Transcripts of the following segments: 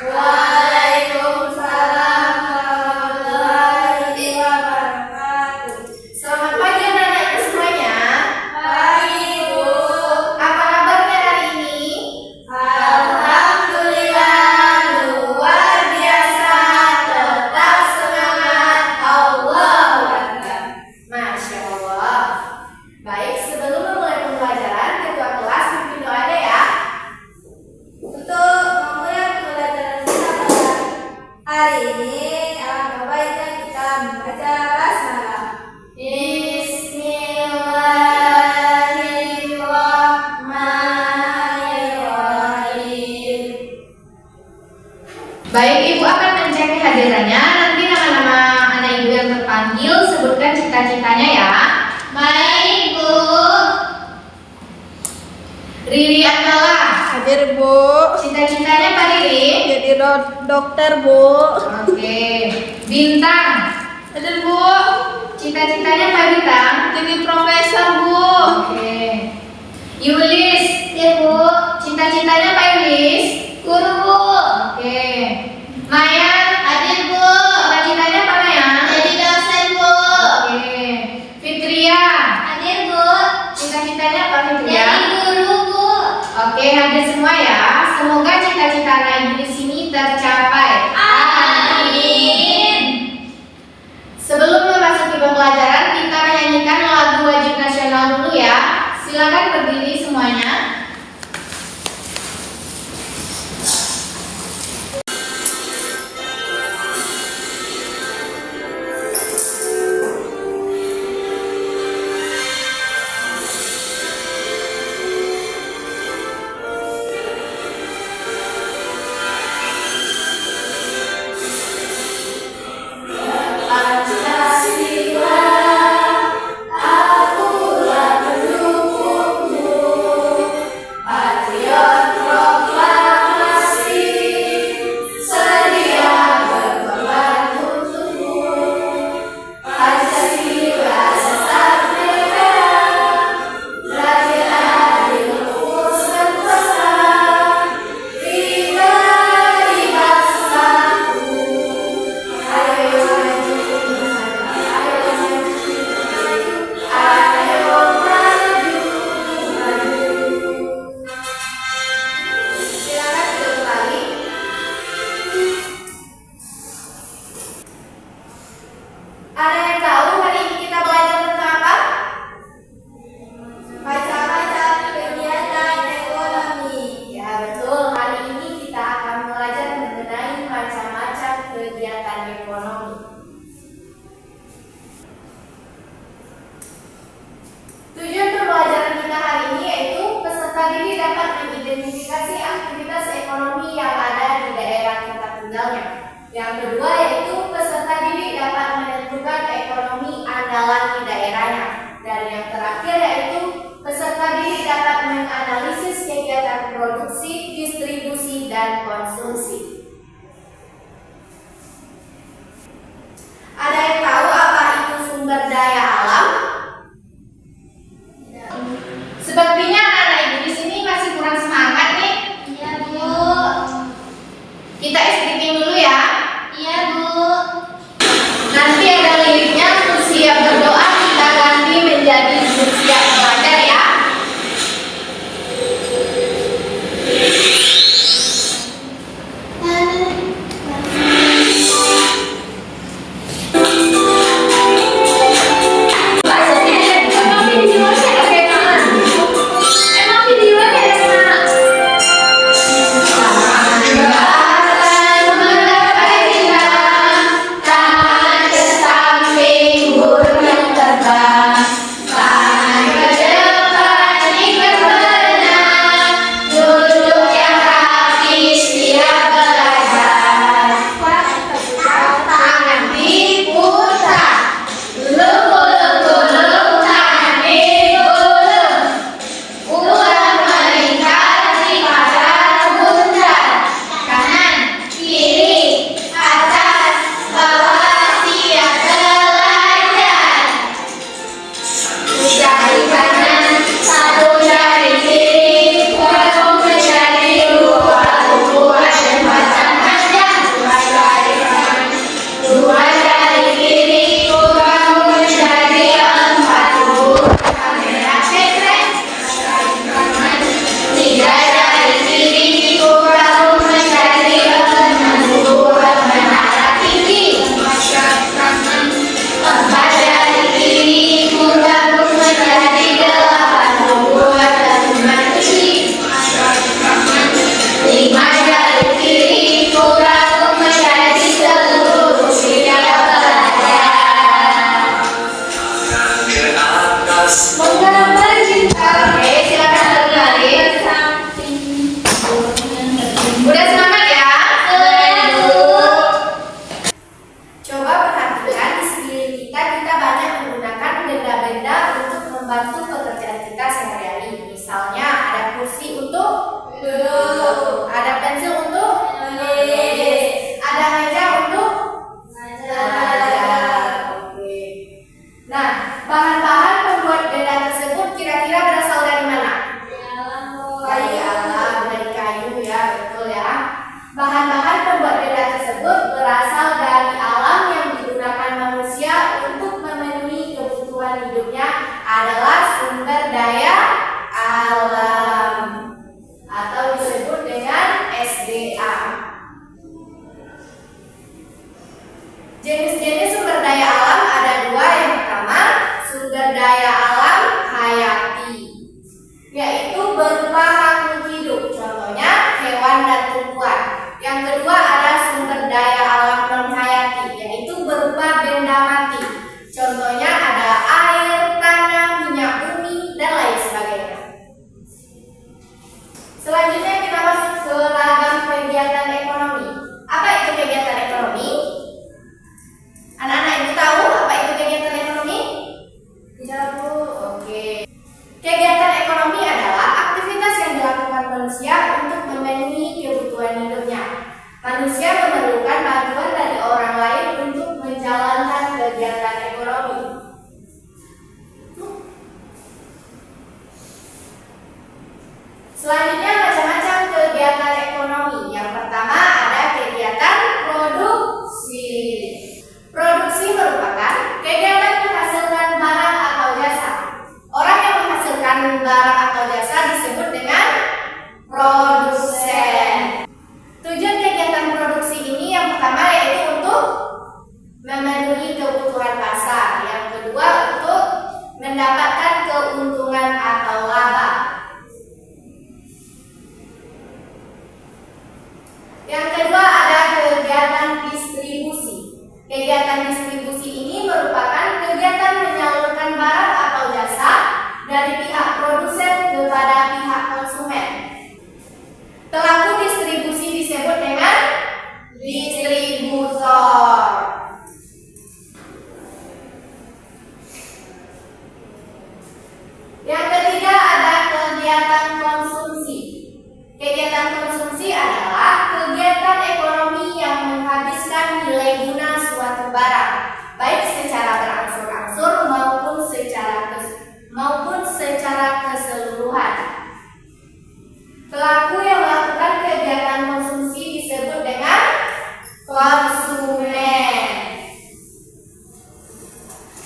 Waalaikumsalam warahmatullahi wabarakatuh. Selamat pagi anak-anakku semuanya. Pagi, Bu. Apa kabarnya hari ini? Alhamdulillah, luar biasa. Tetap semangat. Allahu Akbar. Masya Allah. Baik, sebelum memulai pembelajaran, ketua kelas pimpin doanya ya. Untuk memulai pembelajaran kita pada hari ini, alangkah baiknya kita membaca basmalah. Bismillahirrahmanirrahim. Baik, Ibu akan mencek kehadirannya. Nanti nama-nama anak Ibu yang terpanggil sebutkan cita-citanya ya. Baik, Bu. Riri Andala. Hadir, Bu. Cita-citanya Pak Riri? Jadi dokter, Bu. Oke. Bintang. Hadir, Bu. Cita-citanya Pak Bintang? Jadi profesor, Bu. Oke. Yulis. Ya, Bu. Cita-citanya Pak Yulis? Guru, Bu. Oke. Mayan. Hadir, Bu. Cita-citanya Pak Mayan? Jadi dosen, Bu. Oke. Fitria. Hadir, Bu. Cita-citanya Pak Fitria? Jadi guru, Bu. Oke, hadir semua ya. Semoga cita-cita anak Ibu di sini tercapai. Amin. Sebelum memasuki pembelajaran, kita menyanyikan lagu wajib nasional dulu ya. Silakan berdiri semuanya. Ada yang tahu hari ini kita belajar tentang apa? Baca-baca kegiatan ekonomi. Ya betul, hari ini kita akan belajar mengenai macam-macam kegiatan ekonomi. Tujuan pembelajaran kita hari ini yaitu peserta didik dapat mengidentifikasi aktivitas ekonomi yang ada di daerah tempat tinggalnya. Yang kedua yaitu peserta didik dapat menentukan ekonomi andalan di daerahnya. Dan yang terakhir yaitu peserta didik dapat menganalisis kegiatan produksi, distribusi, dan konsumsi. Ada yang tahu apa itu sumber daya alam? Sepertinya anak-anak Ibu di sini masih kurang semangat nih. Iya, Bu. Kita skipping dulu ya. Iya, Bu. Nanti ada liriknya, untuk siap berdoa kita ganti menjadi siap belajar ya. Emang videonya ya, Mak? Jenis-jenis sumber daya alam ada dua. Yang pertama, sumber daya alam hayati, yaitu berupa makhluk hidup, contohnya hewan dan tumbuhan. Yang kedua ada sumber daya alam non hayati, yaitu berupa benda mati, contohnya ada air, tanah, minyak bumi, dan lain sebagainya. Selanjutnya kita masuk ke ragam kegiatan ekonomi. Apa itu kegiatan ekonomi? Anak-anak ibu tahu apa itu kegiatan ekonomi? Tidak, Bu. Oke. Kegiatan ekonomi adalah aktivitas yang dilakukan manusia untuk memenuhi kebutuhan hidupnya. Manusia memerlukan bantuan dari orang lain untuk menjalankan kegiatan ekonomi. Selanjutnya macam-macam kegiatan ekonomi. Yang pertama ada kegiatan produksi. Produksi merupakan kegiatan menghasilkan barang atau jasa. Orang yang menghasilkan barang atau jasa disebut dengan produsen. Tujuan kegiatan produksi ini yang pertama yaitu untuk memenuhi kebutuhan pasar. Yang kedua untuk mendapatkan keuntungan atau laba. Yang kedua ada kegiatan distribusi. Kegiatan distribusi ini merupakan kegiatan menyalurkan barang atau jasa dari pihak produsen kepada pihak konsumen. Pelaku distribusi disebut dengan distributor. Yang ketiga ada kegiatan konsumsi. Kegiatan konsumsi adalah kegiatan ekonomi yang menghabiskan nilai guna suatu barang, baik secara berangsur-angsur maupun secara keseluruhan. Pelaku yang melakukan kegiatan konsumsi disebut dengan konsumen.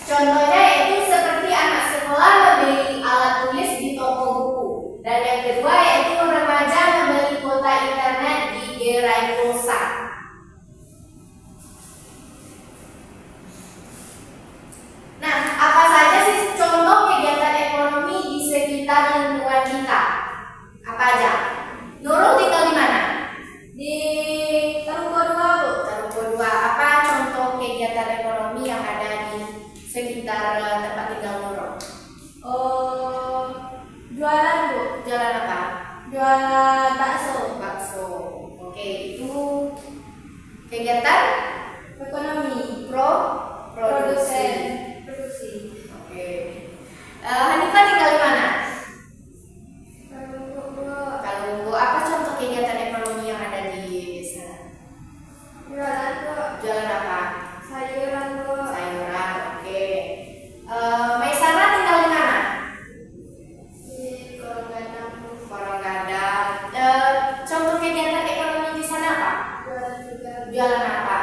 Contohnya yaitu seperti anak sekolah membeli alat tulis di toko buku. Dan yang kedua yaitu remaja membeli kuota internet di gerai pulsa. Nah, apa saja sih contoh kegiatan ekonomi di sekitar lingkungan kita? Apa aja? Nurul tinggal di mana? Di Taruko 2, Bu. Taruko 2. Apa contoh kegiatan ekonomi yang ada di sekitar tempat tinggal Nurul? Jualan, Bu. Jualan apa? Jualan bakso. Bakso. Oke, itu kegiatan Ekonomi. produksi. Produksi. Oke. Hanifah tinggal di mana? Kalau apa contoh kegiatan ekonomi yang ada di sana? Jualan, Bu. Jualan apa? Sayuran, Bu. Sayuran. Oke. Maisara tinggal di mana? Di Koronggadang, Bu. Koronggadang. Contoh kegiatan ekonomi di sana apa? Jualan juga. Jualan apa?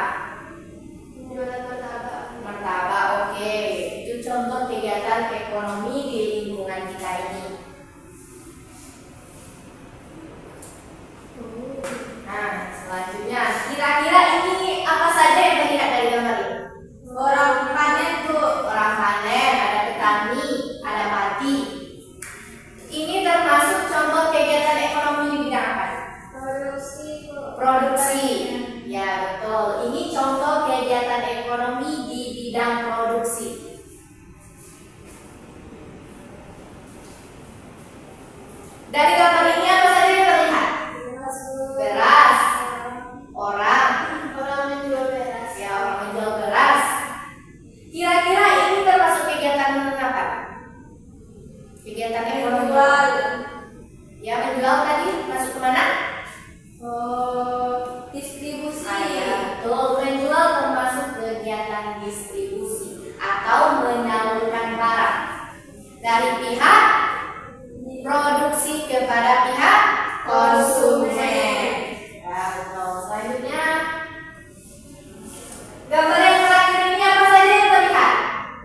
Jualan martabak. Martabak. Oke. Itu contoh kegiatan ekonomi di lingkungan kita ini. Nah, selanjutnya kira-kira ini apa saja yang terlihat dari gambar ini? Orang panen, Bu. Orang panen, ada petani, ada pati. Ini termasuk contoh kegiatan ekonomi di bidang apa? Produksi, Bu. Produksi. Ya, betul. Ini contoh kegiatan ekonomi di bidang produksi. Dari gambar ini apa saja yang terlihat? Beras. Orang menjual beras. ya, orang menjual beras. Kira-kira ini termasuk kegiatan apa? Kegiatan ekonomi. Menjual. Ya, menjual tadi masuk ke mana? Distribusi. Betul, menjual termasuk kegiatan distribusi atau menyalurkan barang dari pihak produksi kepada pihak konsumen. Ya, betul. Selanjutnya gambar yang terakhir ini apa saja yang terlihat?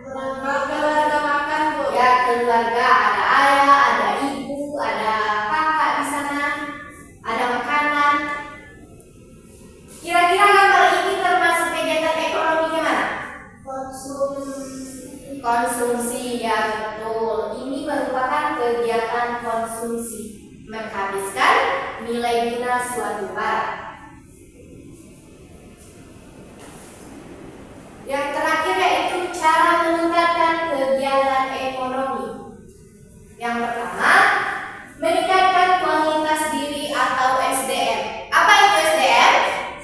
Keluarga makan, Bu. Ya, keluarga, ada ayah, ada ibu, ada kakak di sana, ada makanan. Kira-kira gambar ini termasuk kegiatan ekonomi yang Konsumsi, ya betul. Ini merupakan kegiatan konsumsi, menghabiskan nilai guna suatu barang. Yang terakhir yaitu cara meningkatkan kegiatan ekonomi. Yang pertama, meningkatkan kualitas diri atau SDM. Apa itu SDM?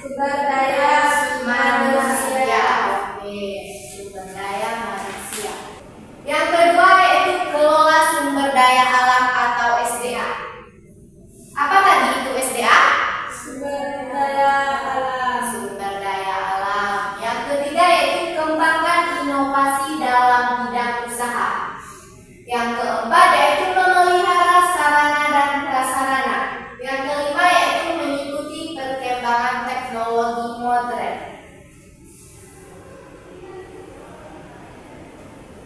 Sumber daya manusia. Oke, sumber daya manusia. Yang kedua yaitu kelola sumber daya alam atau SDA. Apa tadi itu SDA? Sumber daya alam. Sumber daya alam. Yang ketiga yaitu kembangkan inovasi dalam bidang usaha. Yang keempat yaitu memelihara sarana dan prasarana. Yang kelima yaitu mengikuti perkembangan teknologi modern.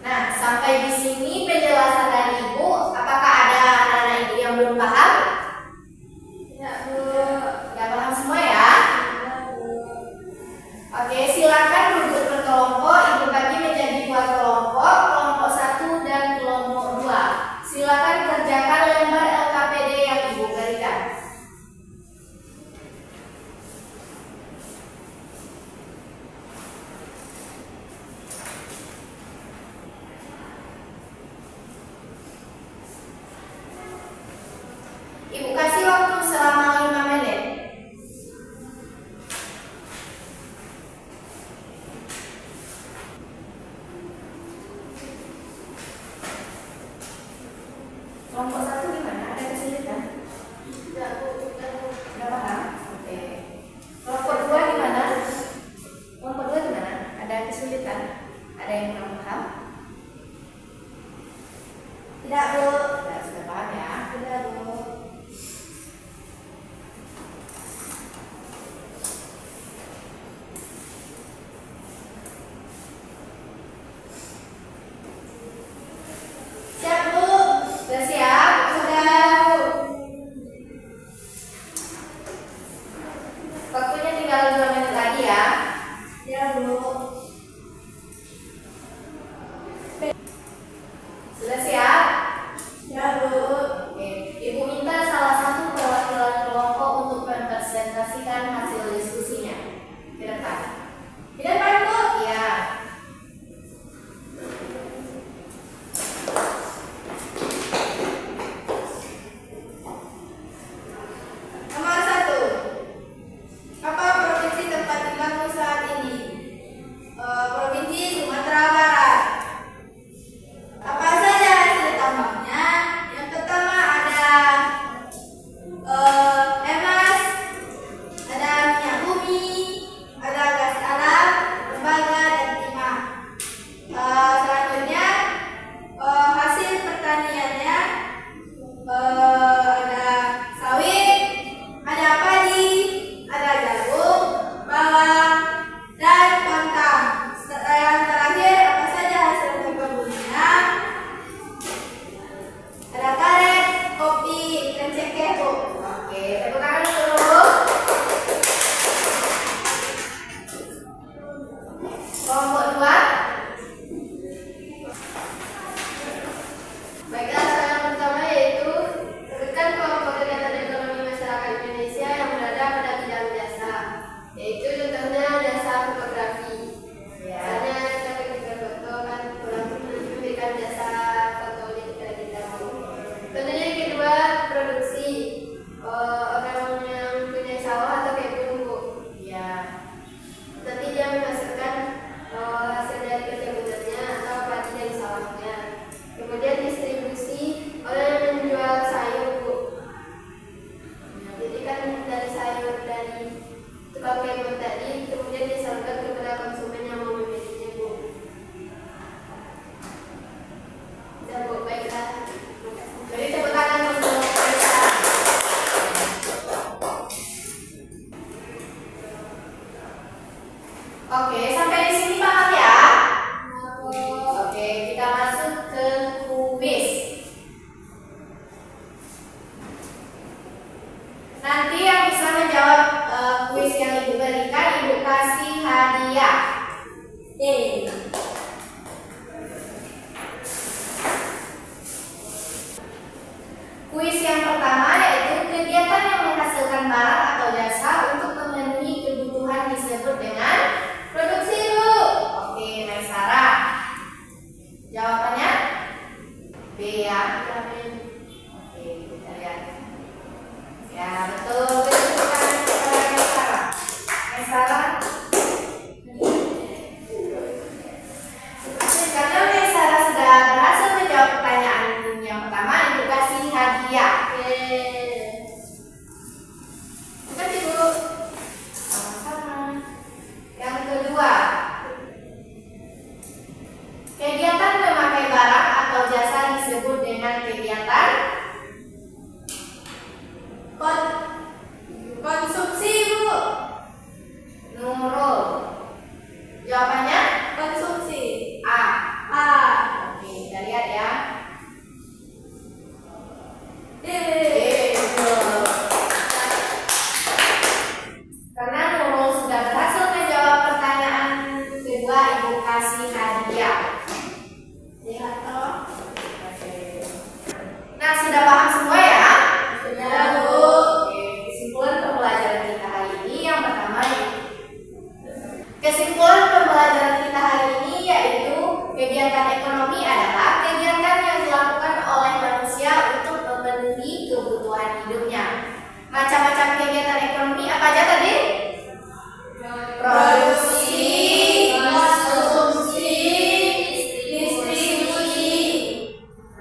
Nah, sampai di sini penjelasan dari Ibu. Apakah ada anak-anak Ibu yang belum paham? Ya, Bu. Gak paham semua ya? Oke, silakan duduk berkelompok. Ibu bagi menjadi 2 kelompok, kelompok 1 dan kelompok 2. Silakan kerjakan lembar LKPD yang Ibu berikan. Ibu kasih waktu selama 5 menit. Kelompok 1 gimana? Ada kesulitan? Tidak, Bu. Tidak, Bu. Udah paham? Oke. Kelompok 2 gimana? Kelompok 2 gimana? Ada kesulitan? Ada yang kurang paham? Tidak, Bu. Sudah paham ya? Tidak, Bu. Siap, Bu? Sudah siap? Sudah. Waktunya tinggal 2 menit lagi ya. Ya, Bu. Sudah siap? Ya, Bu. Oke. Ibu minta salah satu perwakilan kelompok untuk mempresentasikan hasil diskusinya. Di depan. Di depan, Bu? Iya. Nomor 1. Apa provinsi tempat tinggalmu saat ini? Provinsi Sumatera Barat. Apa saja hasil tambangnya? Yang pertama ada emas, ada minyak bumi, ada gas alam, tembaga, dan timah. Selanjutnya hasil pertaniannya ada sawit, ada padi, ada jagung, bawang, dan kontang. Yang terakhir apa saja hasil kebunnya? Ada karet, kopi, dan cengkeh, Bu. Oke, tepuk tangan dulu. Kelompok 2. Baiklah, yang pertama yaitu sebutkan kelompok kegiatan ekonomi masyarakat Indonesia yang berada pada bidang jasa. Yaitu contohnya jasa fotografi. Misalnya kita ketika foto kan orang memberikan jasa foto kepada kita. Contohnya yang kedua produksi. Orang yang punya sawah atau kebun, Bu. Ya. Nanti dia menghasilkan hasil dari kebunannya atau padi dari sawahnya. Kemudian distribusi orang yang menjual sayur, Bu. Nah, jadi kan dari sayur dari tukang kebun tadi kemudian disalurkan kepada konsumen yang mau memilikinya, Bu. Ya, Bu, baiklah. Jadi tepuk tangan untuk Aisyah. Oke, sampai di sini paham ya? Oke, kita masuk ke kuis. Nanti yang bisa menjawab kuis yang Ibu berikan, Ibu kasih hadiah. Kesimpulan pembelajaran kita hari ini yaitu kegiatan ekonomi adalah kegiatan yang dilakukan oleh manusia untuk memenuhi kebutuhan hidupnya. Macam-macam kegiatan ekonomi apa aja tadi? Produksi, konsumsi, distribusi.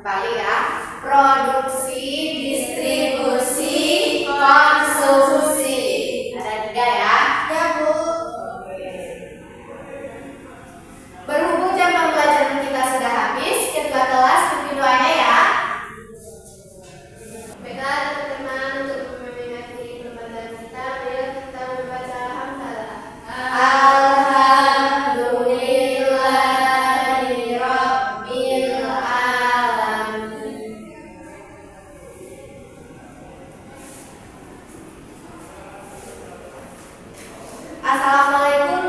Kembali ya. Produksi, distribusi, konsumsi. Ada 3 ya. Ya, Bu. Berhubung jam pembelajaran kita sudah habis, ketua kelas pimpin doanya ya. Baiklah teman-teman, untuk memperingati pembelajaran kita, mari kita membaca hamdalah. Alhamdulillahirabbil alamin. Assalamualaikum